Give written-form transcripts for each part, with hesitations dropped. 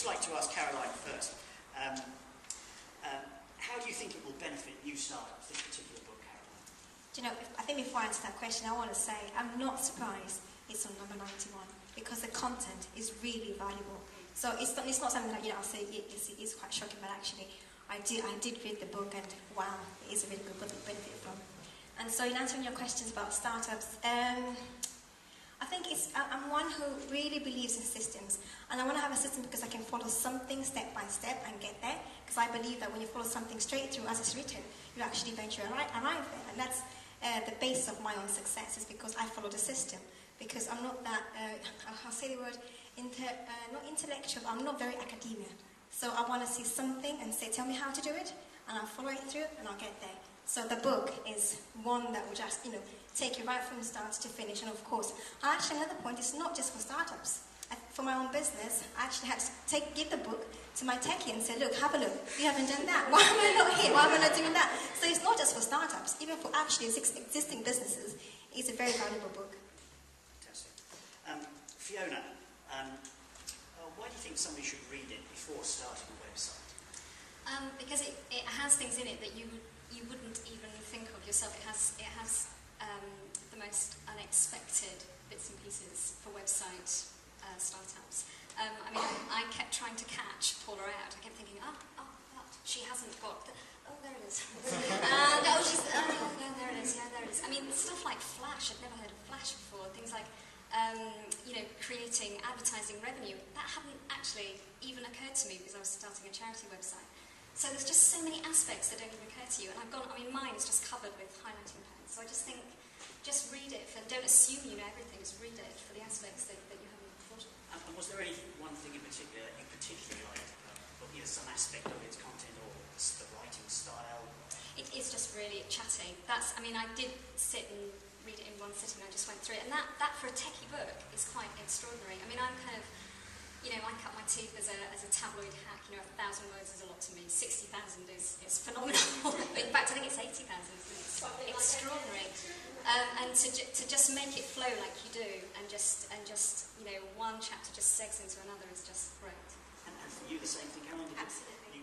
just like to ask Caroline first. How do you think it will benefit new startups, this particular book, Caroline? Do you know, I think before I answer that question, I want to say I'm not surprised it's on number 91 because the content is really valuable. So it's not something that, I'll say it's quite shocking, but actually I did read the book and wow, it is a really good book to benefit from. And so in answering your questions about startups, I think I'm one who really believes in systems, and I want to have a system because I can follow something step by step and get there, because I believe that when you follow something straight through as it's written, you actually eventually arrive there, and that's the base of my own success, is because I follow the system, because I'm not that, I'll say the word, not intellectual, I'm not very academia, so I want to see something and say, tell me how to do it, and I'll follow it through, and I'll get there. So the book is one that will just, take you right from start to finish. And of course, actually another point, it's not just for startups. For my own business, I actually had to give the book to my techie and say, look, have a look. You haven't done that. Why am I not here? Why am I not doing that? So it's not just for startups. Even for actually existing businesses, it's a very valuable book. Fantastic. Fiona, why do you think somebody should read it before starting a website? Because it has things in it that you wouldn't even think of yourself. It has the most unexpected bits and pieces for website startups. I kept trying to catch Paula out. I kept thinking, but she hasn't got there it is. There it is. Yeah, there it is. Stuff like Flash. I've never heard of Flash before. Things like creating advertising revenue. That hadn't actually even occurred to me because I was starting a charity website. So there's just so many aspects that don't even occur to you, and mine is just covered with highlighting pens. So I just think, just read it, and don't assume you know everything, just read it for the aspects that you haven't thought of. And was there one thing in particular that you particularly liked about either some aspect of its content or the writing style? It is just really chatty. I did sit and read it in one sitting, I just went through it, and that for a techie book is quite extraordinary. I'm kind of, I cut my teeth as a tabloid hack. 1,000 words is a lot to me. 60,000 is phenomenal. In fact, I think it's 80,000. It's extraordinary. And to just make it flow like you do, and just one chapter just segs into another is just great. And for you, the same thing, Caroline? Absolutely.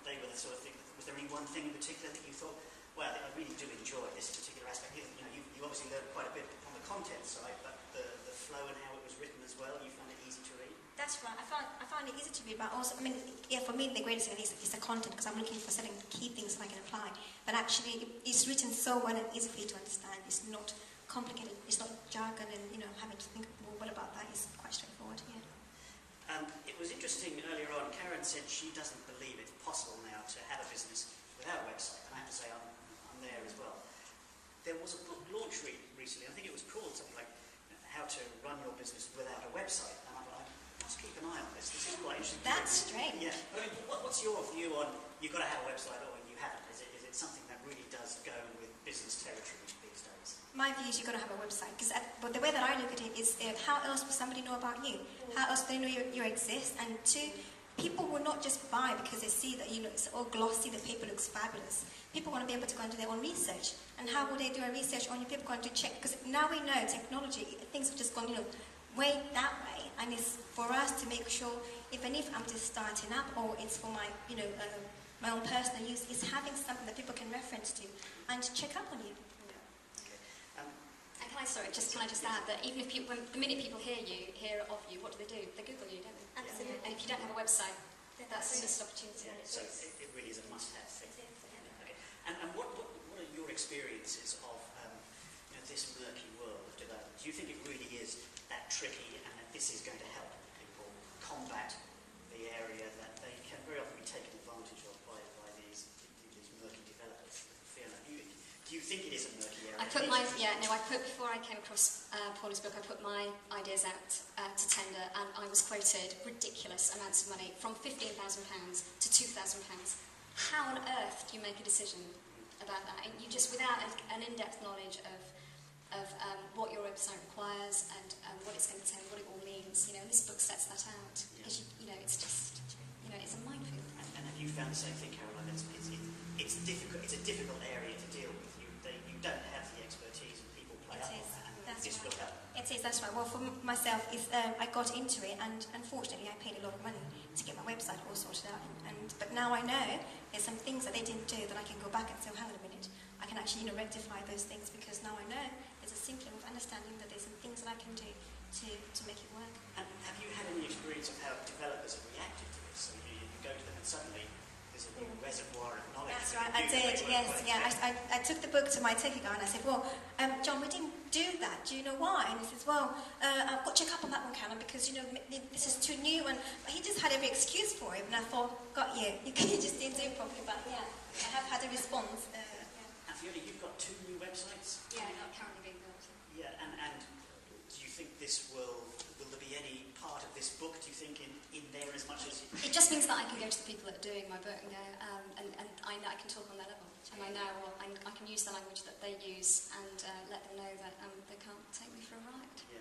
They were the sort of thing. Was there any one thing in particular that you thought, well, I really do enjoy this particular aspect? You obviously learned quite a bit on the content side, but the flow and how it was written as well, you found it easy to read? That's right. I found it easy to read, but also, for me, the greatest thing is the content, because I'm looking for certain key things that I can apply. But actually, it's written so well and easy for you to understand. It's not complicated. It's not jargon and, having to think, well, what about that? It's quite straightforward, yeah. It was interesting earlier on, Karen said she doesn't believe it's possible now to have a business without a website. And I have to say, I'm there as well. There was a book launch recently, I think it was called something like How to Run Your Business Without a Website. And I thought, let's keep an eye on this. This is quite interesting. That's strange. Yeah. What's your view on you've got to have a website or you haven't? Is it something that really does go with business territory these days? My view is you've got to have a website, but the way that I look at it is how else will somebody know about you? How else do they know you exist? And two, people will not just buy because they see that it's all glossy, the paper looks fabulous. People want to be able to go and do their own research. And how will they do a research on you? People going to check, because now we know technology, things have just gone, way that way. And it's for us to make sure, even if I'm just starting up or it's for my, my own personal use, it's having something that people can reference to and check up on you. And can I just add that even if the minute people hear of you, what do? They Google you, don't they? Absolutely. And if you don't have a website, that's a missed opportunity. Yeah, so it really is a must-have thing. Okay. And what are your experiences of this murky world of development? Do you think it really is that tricky, and that this is going to help people combat the area that they can very often be taken advantage of by these murky developers? Fiona, do you think it is a murky area? Before I came across Paula's book, I put my ideas out to tender, and I was quoted ridiculous amounts of money, from £15,000 to £2,000. How on earth do you make a decision about that? And you just, without an in-depth knowledge of what your website requires and what it's going to contain, what it all means, this book sets that out. Because it's just, it's a minefield. And have you found the same thing, Caroline? It's difficult. It's a difficult area to deal with. You don't have the expertise, and people play up on that. And That's just right. look up. It is, that's right. Well, for myself, I got into it, and unfortunately, I paid a lot of money to get my website all sorted out. But now I know there's some things that they didn't do that I can go back and say, oh, hang on a minute, I can actually rectify those things, because now I know there's a simpler understanding that there's some things that I can do to make it work. And have you had any experience of how developers have reacted to this? So you go to them and suddenly there's a new reservoir of knowledge. That's right, I did, yes, yeah. I took the book to my techie guy and I said, well, John, we didn't do that. Do you know why? And he says, well, I've got to check up on that one, Callum, because, this is too new. And he just had every excuse for it. And I thought, got you. You just didn't do it properly. But yeah, I have had a response. And Fiona, you've got 2 new websites? Yeah, not currently being built. Yeah, and do you think will there be any part of this book, do you think, in there as much as... It just means that I can go to the people that are doing my book and go, and I know I can talk on their level. And I know, well, I can use the language that they use and let them know that they can't take me for a ride. Yeah.